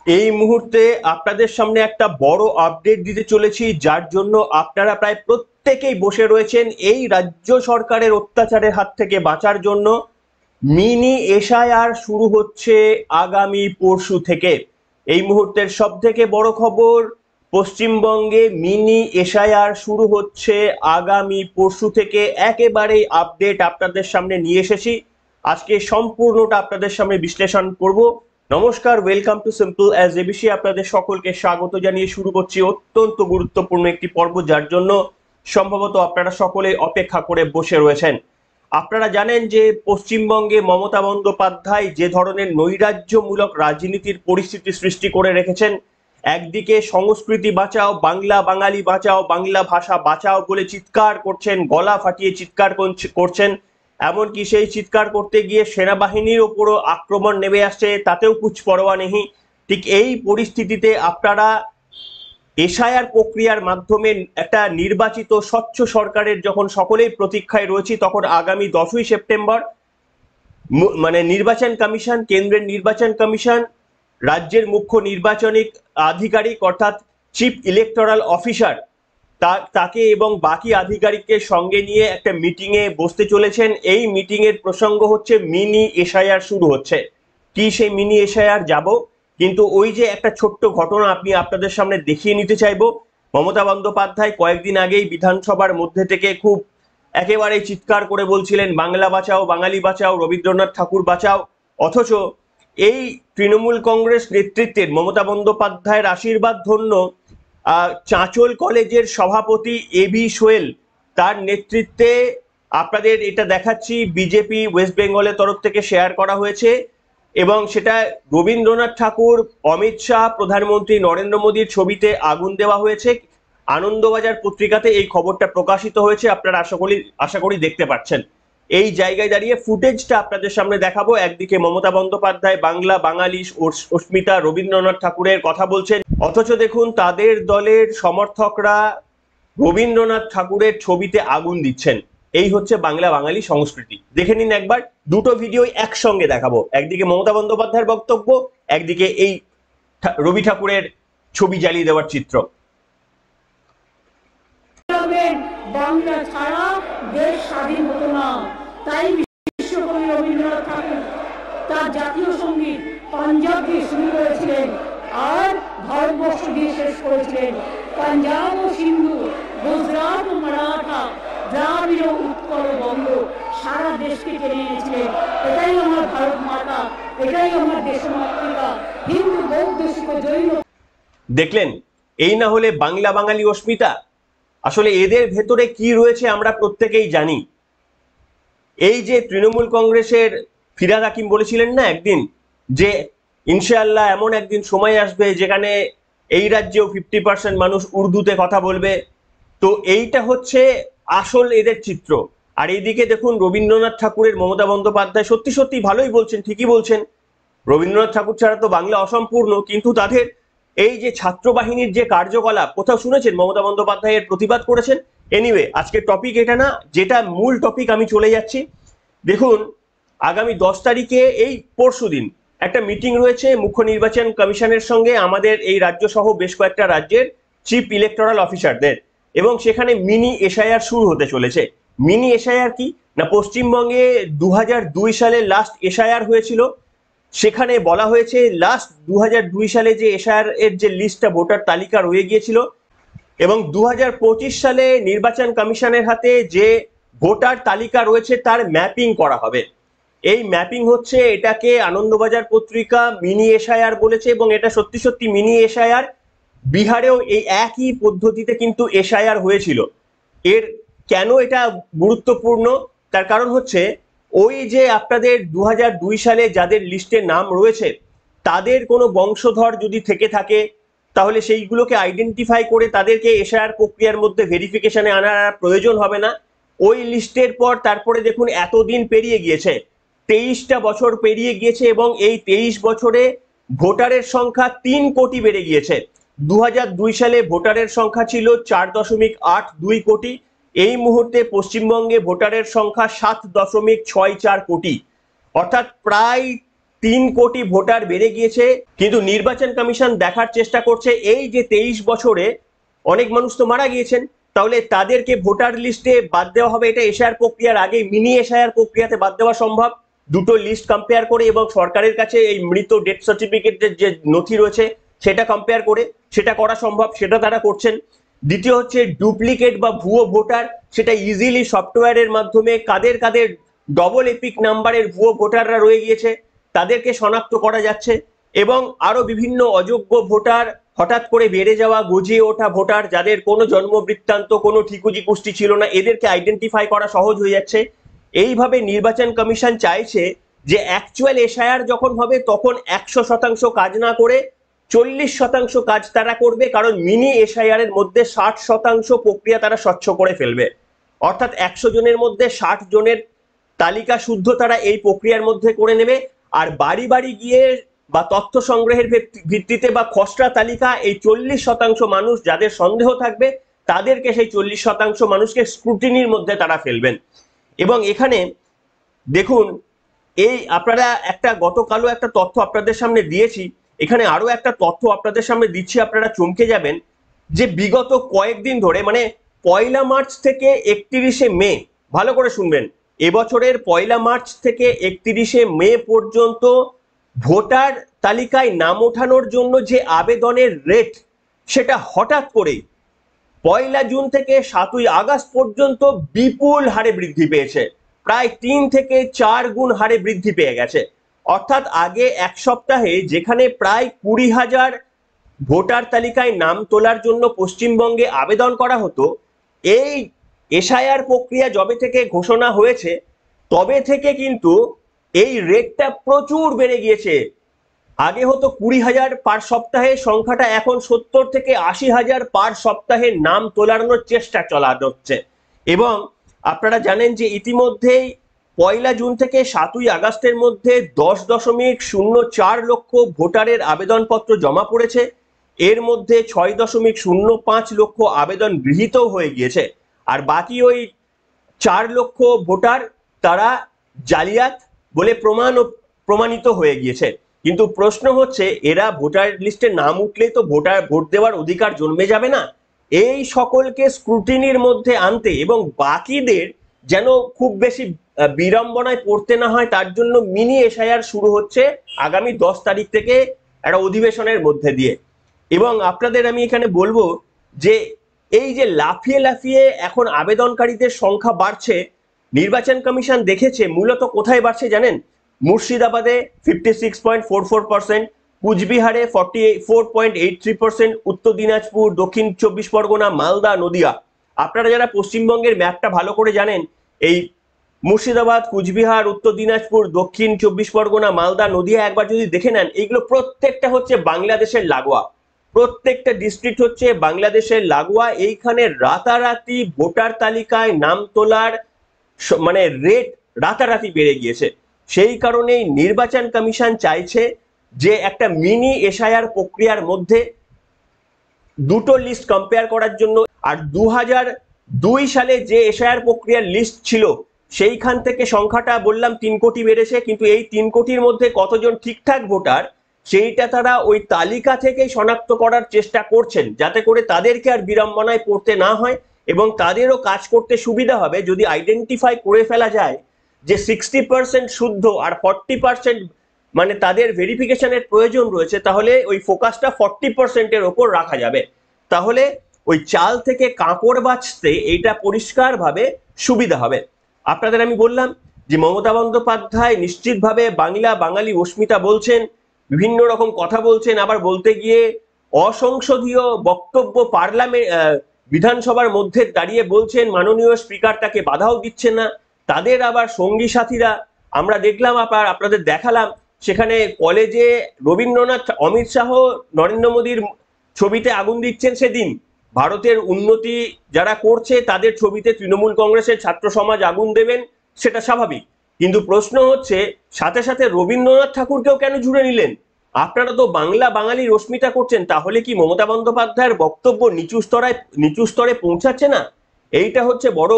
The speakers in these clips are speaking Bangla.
এই মুহূর্তে আপনাদের সামনে একটা বড় আপডেট দিতে চলেছি, যার জন্য আপনারা প্রায় প্রত্যেকেই বসে রয়েছেন এই রাজ্য সরকারের অত্যাচারের হাত থেকে বাঁচার জন্য। মিনি এসআইআর শুরু হচ্ছে আগামী পরশু থেকে। এই মুহূর্তের সব থেকে বড় খবর, পশ্চিমবঙ্গে মিনি এসআইআর শুরু হচ্ছে আগামী পরশু থেকে। একেবারেই আপডেট আপনাদের সামনে নিয়ে এসেছি, আজকে সম্পূর্ণটা আপনাদের সামনে বিশ্লেষণ করব। নমস্কার, welcome to simple as ABC. আপনাদের সকলকে স্বাগত জানিয়ে শুরু করছি অত্যন্ত গুরুত্বপূর্ণ একটি পর্ব, যার জন্য সম্ভবত আপনারা সকলে অপেক্ষা করে বসে রয়েছেন। আপনারা জানেন যে পশ্চিমবঙ্গে মমতা বন্দ্যোপাধ্যায় যে ধরনের নৈরাজ্যমূলক রাজনীতির পরিস্থিতি সৃষ্টি করে রেখেছেন, একদিকে সংস্কৃতি বাঁচাও, বাংলা বাঙালি বাঁচাও, বাংলা ভাষা বাঁচাও বলে চিৎকার করছেন, গলা ফাটিয়ে চিৎকার করছেন, এমনকি সেই চিৎকার করতে গিয়ে সেনাবাহিনীর ওপরও আক্রমণ নেমে আসছে, তাতেও কুছ পরোয়া নেই। ঠিক এই পরিস্থিতিতে আপনারা এসআইআর প্রক্রিয়ার মাধ্যমে একটা নির্বাচিত স্বচ্ছ সরকারের যখন সকলেই প্রতীক্ষায় রয়েছে, তখন আগামী 10ই সেপ্টেম্বর মানে নির্বাচন কমিশন, কেন্দ্রের নির্বাচন কমিশন, রাজ্যের মুখ্য নির্বাচনী আধিকারিক অর্থাৎ চিফ ইলেকটোরাল অফিসার তাকে এবং বাকি আধিকারিককে সঙ্গে নিয়ে একটা মিটিং এ বসতে চলেছেন। এই মিটিং এর প্রসঙ্গ হচ্ছে মিনি এসআইআর শুরু হচ্ছে। কি সেই মিনি এসআইআর যাব, কিন্তু ওই যে একটা ছোট্ট ঘটনা আমি আপনাদের সামনে দেখিয়ে নিতে চাইবো। মমতা বন্দ্যোপাধ্যায় কয়েকদিন আগেই বিধানসভার মধ্যে থেকে খুব একেবারে চিৎকার করে বলছিলেন বাংলা বাঁচাও, বাঙালি বাঁচাও, রবীন্দ্রনাথ ঠাকুর বাঁচাও। অথচ এই তৃণমূল কংগ্রেস নেতৃত্বের মমতা বন্দ্যোপাধ্যায়ের আশীর্বাদ ধন্য চাঁচল কলেজের সভাপতি এবি সোহেল, তার নেতৃত্বে আপনাদের এটা দেখাচ্ছি, বিজেপি ওয়েস্ট বেঙ্গলের তরফ থেকে শেয়ার করা হয়েছে এবং সেটা রবীন্দ্রনাথ ঠাকুর, অমিত শাহ, প্রধানমন্ত্রী নরেন্দ্র মোদীর ছবিতে আগুন দেওয়া হয়েছে। আনন্দবাজার পত্রিকাতে এই খবরটা প্রকাশিত হয়েছে, আপনারা আশা করি দেখতে পাচ্ছেন। এই জায়গায় দাঁড়িয়ে ফুটেজটা আপনাদের সামনে দেখাবো। একদিকে মমতা বন্দ্যোপাধ্যায় বাংলা বাঙালি অস্মিতা রবীন্দ্রনাথ ঠাকুরের কথা বলছেন, অথচ দেখুন তাদের দলের সমর্থকরা রবীন্দ্রনাথ ঠাকুরের ছবিতে আগুন দিচ্ছেন। এই হচ্ছে বাংলা বাঙালি সংস্কৃতি। দেখে নিন একবার, দুটো ভিডিও একসঙ্গে দেখাবো, একদিকে মমতা বন্দ্যোপাধ্যায়ের বক্তব্য, একদিকে এই রবি ঠাকুরের ছবি জ্বালিয়ে দেওয়ার চিত্র। বাংলা ছাড়া দেশ স্বাধীন হতো না, তাই বিশ্বকবি রবীন্দ্রনাথ ঠাকুর তার জাতীয় সঙ্গীত পাঞ্জাব দিয়ে শুরু করেছিলেন আর ভারতবর্ষ দিয়ে শেষ করেছিলেন। পাঞ্জাব ও সিন্ধু, গুজরাট ও মারাঠা, দ্রাবিড় উৎকল বঙ্গ, সারা দেশকে টেনে এনেছিলেন। এটাই আমার ভারত মাতা, এটাই আমার দেশমাতৃকা। হিন্দু, বৌদ্ধ, শিখ, জৈন। দেখলেন, এই না হলে বাংলা বাঙালি অস্মিতা? আসলে এদের ভেতরে কি রয়েছে আমরা প্রত্যেকেই জানি। এই যে তৃণমূল কংগ্রেসের ফিরহাদ হাকিম বলেছিলেন না একদিন, যে ইনশাআল্লাহ এমন একদিন সময় আসবে যেখানে এই রাজ্যেও 50% মানুষ উর্দুতে কথা বলবে। তো এইটা হচ্ছে আসল এদের চিত্র। আর এইদিকে দেখুন রবীন্দ্রনাথ ঠাকুরের মমতা বন্দ্যোপাধ্যায় সত্যি সত্যি ভালোই বলছেন, ঠিকই বলছেন, রবীন্দ্রনাথ ঠাকুর ছাড়া তো বাংলা অসম্পূর্ণ। কিন্তু তাদের এই যে ছাত্র বাহিনীর যে কার্যকলাপ, কোথাও শুনেছেন মমতা বন্দ্যোপাধ্যায়ের প্রতিবাদ করেছেন? এনিওয়ে, আজকের টপিক এটা না, যেটা মূল টপিক আমি চলে যাচ্ছি। দেখুন, আগামী 10 তারিখে এই পরশু দিন একটা মিটিং রয়েছে মুখ্য নির্বাচন কমিশনের সঙ্গে আমাদের এই রাজ্য সহ বেশ কয়েকটা রাজ্যের চিফ ইলেকটোরাল অফিসারদের, এবং সেখানে মিনি এসআইআর শুরু হতে চলেছে। মিনি এসআইআর কি না, পশ্চিমবঙ্গে 2002 সালে লাস্ট এসআইআর হয়েছিল, সেখানে বলা হয়েছে লাস্ট 2002 সালে যে এসআইআর এর যে লিস্টটা ভোটার তালিকা রয়ে গিয়েছিল, এবং 2025 সালে নির্বাচন কমিশনের হাতে যে ভোটার তালিকা রয়েছে তার ম্যাপিং করা হবে। এই ম্যাপিং হচ্ছে, এটাকে আনন্দবাজার পত্রিকা মিনি এসআইআর বলেছে, এবং এটা সত্যি সত্যি মিনি এসআইআর। বিহারেও এই একই পদ্ধতিতে কিন্তু এসআইআর হয়েছিল। এর কেন এটা গুরুত্বপূর্ণ, তার কারণ হচ্ছে ওই যে আপনাদের 2002 সালে যাদের লিস্টে নাম রয়েছে তাদের কোনো বংশধর যদি থেকে থাকে, তাহলে সেইগুলোকে আইডেন্টিফাই করে তাদেরকে এসআইআর প্রক্রিয়ার মধ্যে ভেরিফিকেশনে আনার প্রয়োজন হবে না। ওই লিস্টের পর তারপরে দেখুন এতদিন পেরিয়ে গিয়েছে, 23টা বছর পেরিয়ে গিয়েছে, এবং এই 23 বছরে ভোটারের সংখ্যা 3 কোটি বেড়ে গিয়েছে। 2002 সালে ভোটারের সংখ্যা ছিল 4.82 কোটি। এই মুহূর্তে পশ্চিমবঙ্গে ভোটারের সংখ্যা 7.64 কোটি, অর্থাৎ প্রায় 3 কোটি ভোটার বেড়ে গিয়েছে। কিন্তু নির্বাচন কমিশন দেখার চেষ্টা করছে এই যে 23 বছরে অনেক মানুষ তো মারা গিয়েছেন, তাহলে তাদেরকে ভোটার লিস্টে বাদ দেওয়া হবে। এটা এসআইআর প্রক্রিয়ার আগে মিনি এসআইআর প্রক্রিয়াতে বাদ দেওয়া সম্ভব। দুটো লিস্ট কম্পেয়ার করে এবং সরকারের কাছে এই মৃত ডেথ সার্টিফিকেটের যে নথি রয়েছে সেটা কম্পেয়ার করে সেটা করা সম্ভব, সেটা তারা করছেন। দ্বিতীয় হচ্ছে ডুপ্লিকেট বা ভুয়ো ভোটার, সেটা ইজিলি সফটওয়্যারের মাধ্যমে কাদের কাদের ডবল এপিক নাম্বারের ভুয়ো ভোটাররা রয়ে গিয়েছে তাদেরকে শনাক্ত করা যাচ্ছে। এবং আরো বিভিন্ন অযোগ্য ভোটার, হঠাৎ করে বেড়ে যাওয়া গজিয়ে ওঠা ভোটার যাদের কোনো জন্ম বৃত্তান্ত কোনো ঠিকুজি পুষ্টি ছিল না, এদেরকে আইডেন্টিফাই করা সহজ হয়ে যাচ্ছে। এইভাবে নির্বাচন কমিশন চাইছে যে অ্যাকচুয়াল এসআইআর যখন হবে তখন 100% কাজ না করে 40% কাজ তারা করবে, কারণ মিনি এসআইআর এর মধ্যে 60% প্রক্রিয়া তারা স্বচ্ছ করে ফেলবে। অর্থাৎ 100 জনের মধ্যে 60 জনের তালিকা শুদ্ধ তারা এই প্রক্রিয়ার মধ্যে করে নেবে। আর বাড়ি বাড়ি গিয়ে বা তথ্য সংগ্রহের ভিত্তিতে বা খসড়া তালিকা এই 40% মানুষ যাদের সন্দেহ থাকবে তাদেরকে সেই 40% মানুষকে স্ক্রুটিনির মধ্যে তারা ফেলবেন। এবং এখানে দেখুন, এই আপনারা একটা গতকালও একটা তথ্য আপনাদের সামনে দিয়েছি, এখানে আরো একটা তথ্য আপনাদের সামনে দিচ্ছি, আপনারা চমকে যাবেন যে বিগত কয়েকদিন ধরে মানে 1 মার্চ থেকে 31 মে, ভালো করে শুনবেন, এবছরের 1 মার্চ থেকে 31 মে পর্যন্ত ভোটার তালিকায় নাম ওঠানোর জন্য যে আবেদনের রেট সেটা হঠাৎ করে 1 জুন থেকে 7 আগস্ট পর্যন্ত বিপুল হারে বৃদ্ধি পেয়েছে, প্রায় 3 থেকে 4 গুণ হারে বৃদ্ধি পেয়ে গেছে। অর্থাৎ আগে এক সপ্তাহে যেখানে প্রায় 20,000 ভোটার তালিকায় নাম তোলার জন্য পশ্চিমবঙ্গে আবেদন করা হতো, এই এসআইআর প্রক্রিয়া যবে থেকে ঘোষণা হয়েছে তবে থেকে কিন্তু এই রেটটা প্রচুর বেড়ে গিয়েছে। আগে হতো 20,000 পার সপ্তাহে, সংখ্যাটা এখন 70 থেকে 80,000 পার সপ্তাহে নাম তোলানোর চেষ্টা চলা হচ্ছে। এবং আপনারা জানেন যে ইতিমধ্যেই 1 জুন থেকে 7 আগস্টের মধ্যে 10.04 লক্ষ ভোটারের আবেদনপত্র জমা পড়েছে। এর মধ্যে 6.05 লক্ষ আবেদন গৃহীত হয়ে গিয়েছে, আর বাকি ওই 4 লক্ষ ভোটার তারা জালিয়াত বলে প্রমাণিত হয়ে গিয়েছে। কিন্তু প্রশ্ন হচ্ছে, এরা ভোটার লিস্টে নাম উঠলে তো ভোট দেওয়ার অধিকার জন্মে যাবে না। এই সকলকে স্ক্রুটিনির মধ্যে আনতে এবং বাকিদের যেন খুব বেশি বিড়ম্বনায় পড়তে না হয় তার জন্য মিনি এসআইআর শুরু হচ্ছে আগামী 10 তারিখ থেকে একটা অধিবেশনের মধ্যে দিয়ে। এবং আপনাদের আমি এখানে বলবো যে এই যে লাফিয়ে লাফিয়ে এখন আবেদনকারীদের সংখ্যা বাড়ছে, নির্বাচন কমিশন দেখেছে মূলত কোথায় বাড়ছে জানেন? মুর্শিদাবাদে 56.44%, কুচবিহারে 44.83%, উত্তর দিনাজপুর, দক্ষিণ 24 পরগনা, মালদা, নদিয়া। আপনারা যারা পশ্চিমবঙ্গের ম্যাপটা ভালো করে জানেন, এই মুর্শিদাবাদ, কুচবিহার, উত্তর দিনাজপুর, দক্ষিণ 24 পরগনা, মালদা, নদিয়া একবার যদি দেখে নেন, এইগুলো প্রত্যেকটা হচ্ছে বাংলাদেশের লাগোয়া, প্রত্যেকটা ডিস্ট্রিক্ট হচ্ছে বাংলাদেশের লাগোয়া। এইখানে রাতারাতি ভোটার তালিকায় নাম তোলার মানে রেট রাতারাতি বেড়ে গিয়েছে। সেই কারণেই নির্বাচন কমিশন চাইছে যে একটা মিনি এসআইআর প্রক্রিয়ার মধ্যে দুটো লিস্ট কম্পেয়ার করার জন্য। আর 2002 সালে যে এসআইআর প্রক্রিয়ার লিস্ট ছিল সেইখান থেকে সংখ্যাটা বললাম 3 কোটি বেড়েছে, কিন্তু এই 3 কোটির মধ্যে কতজন ঠিকঠাক ভোটার সেইটা তারা ওই তালিকা থেকেই শনাক্ত করার চেষ্টা করছেন, যাতে করে তাদেরকে আর বিড়ম্বনায় পড়তে না হয় এবং তাদেরও কাজ করতে সুবিধা হবে। যদি আইডেন্টিফাই করে ফেলা যায় যে 60% শুদ্ধ আর 40% মানে তাদের ভেরিফিকেশনের প্রয়োজন রয়েছে, তাহলে ওই ফোকাসটা 40%-এর ওপর রাখা যাবে। তাহলে ওই চাল থেকে কাঁকড় বাঁচতে এইটা পরিষ্কারভাবে সুবিধা হবে। আপনাদের আমি বললাম যে মমতা বন্দ্যোপাধ্যায় নিশ্চিতভাবে বাংলা বাঙালি অস্মিতা বলছেন, বিভিন্ন রকম কথা বলছেন, আবার বলতে গিয়ে অসংসদীয় বক্তব্য বিধানসভার মধ্যে দাঁড়িয়ে বলছেন, মাননীয় স্পিকার তাকে বাধাও দিচ্ছেন না। তাদের আবার সঙ্গী সাথীরা আমরা দেখলাম, আপনাদের দেখালাম, সেখানে কলেজে রবীন্দ্রনাথ, অমিত শাহ নরেন্দ্র মোদীর ছবিতে আগুন দিচ্ছেন। সেদিন ভারতের উন্নতি যারা করছে তাদের ছবিতে তৃণমূল কংগ্রেসের ছাত্র সমাজ আগুন দেবেন, সেটা স্বাভাবিক। কিন্তু প্রশ্ন হচ্ছে সাথে সাথে রবীন্দ্রনাথ ঠাকুরকেও কেন জুড়ে নিলেন? আপনারা তো বাংলা বাঙালি রশ্মিতা করছেন, তাহলে কি মমতা বন্দ্যোপাধ্যায়ের বক্তব্য নিচু স্তরে পৌঁছাচ্ছে না? এইটা হচ্ছে বড়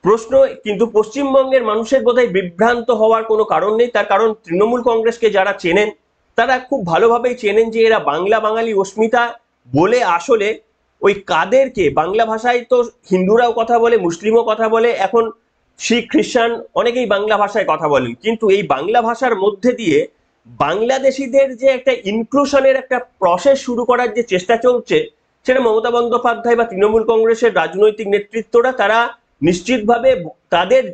প্রশ্ন কিন্তু পশ্চিমবঙ্গের মানুষের বোধহয় বিভ্রান্ত হওয়ার কোনো কারণ নেই। তার কারণ তৃণমূল কংগ্রেসকে যারা চেনেন তারা খুব ভালোভাবেই চেনেন যে এরা বাংলা বাঙালি অস্মিতা বলে আসলে ওই কাদেরকে, বাংলা ভাষায় তো হিন্দুরাও কথা বলে, মুসলিমও কথা বলে, এখন শিখ খ্রিস্টান অনেকেই বাংলা ভাষায় কথা বলেন, কিন্তু এই বাংলা ভাষার মধ্যে দিয়ে বাংলাদেশিদের যে একটা ইনক্লুশনের একটা প্রসেস শুরু করার যে চেষ্টা চলছে, সেটা মমতা বন্দ্যোপাধ্যায় বা তৃণমূল কংগ্রেসের রাজনৈতিক নেতৃত্বরা তারা নিশ্চিতভাবে তাদের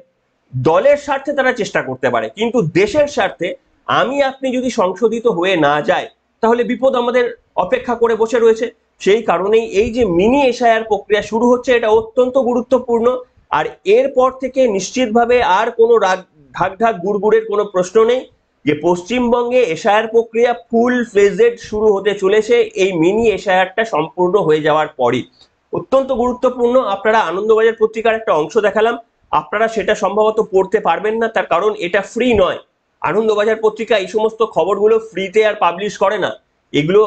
দলের স্বার্থে তারা চেষ্টা করতে পারে, কিন্তু দেশের স্বার্থে আমি আপনি যদি সংশোধিত হয়ে না যায় তাহলে বিপদ আমাদের অপেক্ষা করে বসে রয়েছে। সেই কারণেই এই যে মিনি এসআইআর প্রক্রিয়া শুরু হচ্ছে এটা অত্যন্ত গুরুত্বপূর্ণ। আর এরপর থেকে নিশ্চিতভাবে আর কোনো ঢাক ঢাক গুড়গুড়ের কোনো প্রশ্ন নেই যে পশ্চিমবঙ্গে এসআইআর প্রক্রিয়া ফুল ফ্লেজেড শুরু হতে চলেছে এই মিনি এসআইআরটা সম্পূর্ণ হয়ে যাওয়ার পরই। অত্যন্ত গুরুত্বপূর্ণ। আপনারা আনন্দবাজার পত্রিকার একটা অংশ দেখালাম, আপনারা সেটা সম্ভবত পড়তে পারবেন না, তার কারণ এটা ফ্রি নয়। আনন্দবাজার পত্রিকা এই সমস্ত খবরগুলো ফ্রিতে আর পাবলিশ করে না, এগুলো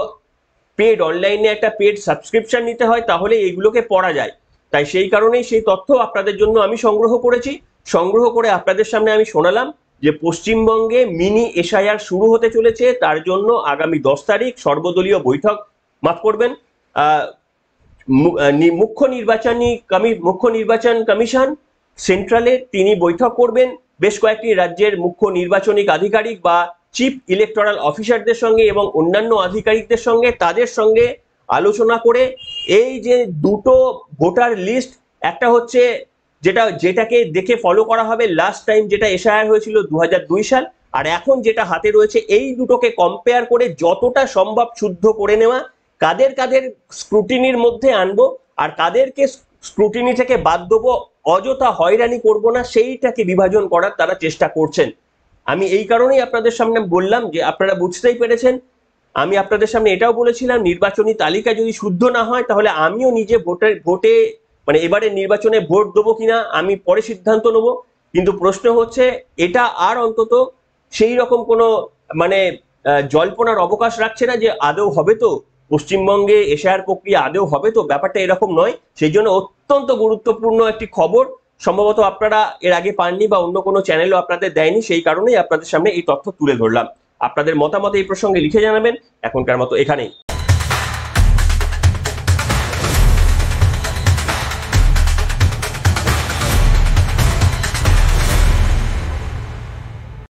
পেড, অনলাইনে একটা পেড সাবস্ক্রিপশন নিতে হয়, তাহলে এগুলোকে পড়া যায়। তাই সেই কারণেই সেই তথ্য আপনাদের জন্য আমি সংগ্রহ করেছি, সংগ্রহ করে আপনাদের সামনে আমি শোনালাম যে পশ্চিমবঙ্গে মিনি এসআইআর শুরু হতে চলেছে। তার জন্য আগামী 10 তারিখ সর্বদলীয় বৈঠক, মাফ করবেন, মুখ্য নির্বাচন কমিশন সেন্ট্রালে তিনি বৈঠক করবেন বেশ কয়েকটি রাজ্যের মুখ্য নির্বাচনিক আধিকারিক বা চিফ ইলেকটোরাল অফিসারদের সঙ্গে এবং অন্যান্য আধিকারিকদের সঙ্গে, তাদের সঙ্গে আলোচনা করে এই যে দুটো ভোটার লিস্ট, একটা হচ্ছে যেটাকে দেখে ফলো করা হবে লাস্ট টাইম যেটা এসআইআর হয়েছিল 2002 সাল, আর এখন যেটা হাতে রয়েছে, এই দুটোকে কম্পেয়ার করে যতটা সম্ভব শুদ্ধ করে নেওয়া, কাদের কাদের স্ক্রুটিনির মধ্যে আনবো আর কাদেরকে স্ক্রুটিনি থেকে বাদ দেবো, অযথা হয়রানি করব না, সেইটাকে বিভাজন করার তারা চেষ্টা করছেন। আমি এই কারণেই আপনাদের সামনে বললাম যে আপনারা বুঝতেই পেরেছেন। আমি আপনাদের সামনে এটাও বলেছিলাম নির্বাচনী তালিকা যদি শুদ্ধ না হয় তাহলে আমিও নিজে ভোটে মানে এবারে নির্বাচনে ভোট দেবো কিনা আমি পরে সিদ্ধান্ত নেবো। কিন্তু প্রশ্ন হচ্ছে এটা আর অন্তত সেই রকম কোনো মানে জল্পনার অবকাশ রাখছে না যে আদৌ হবে তো, পশ্চিমবঙ্গে এসআইআর প্রক্রিয়া আদৌ হবে তো, ব্যাপারটা এরকম নয়। সেই জন্য অত্যন্ত গুরুত্বপূর্ণ একটি খবর, সম্ভবত আপনারা এর আগে পাননি বা অন্য কোনো চ্যানেলও আপনাদের দেয়নি, সেই কারণেই আপনাদের সামনে এই তথ্য তুলে ধরলাম। আপনাদের মতামত এই প্রসঙ্গে লিখে জানাবেন। এখনকার মতো এখানেই।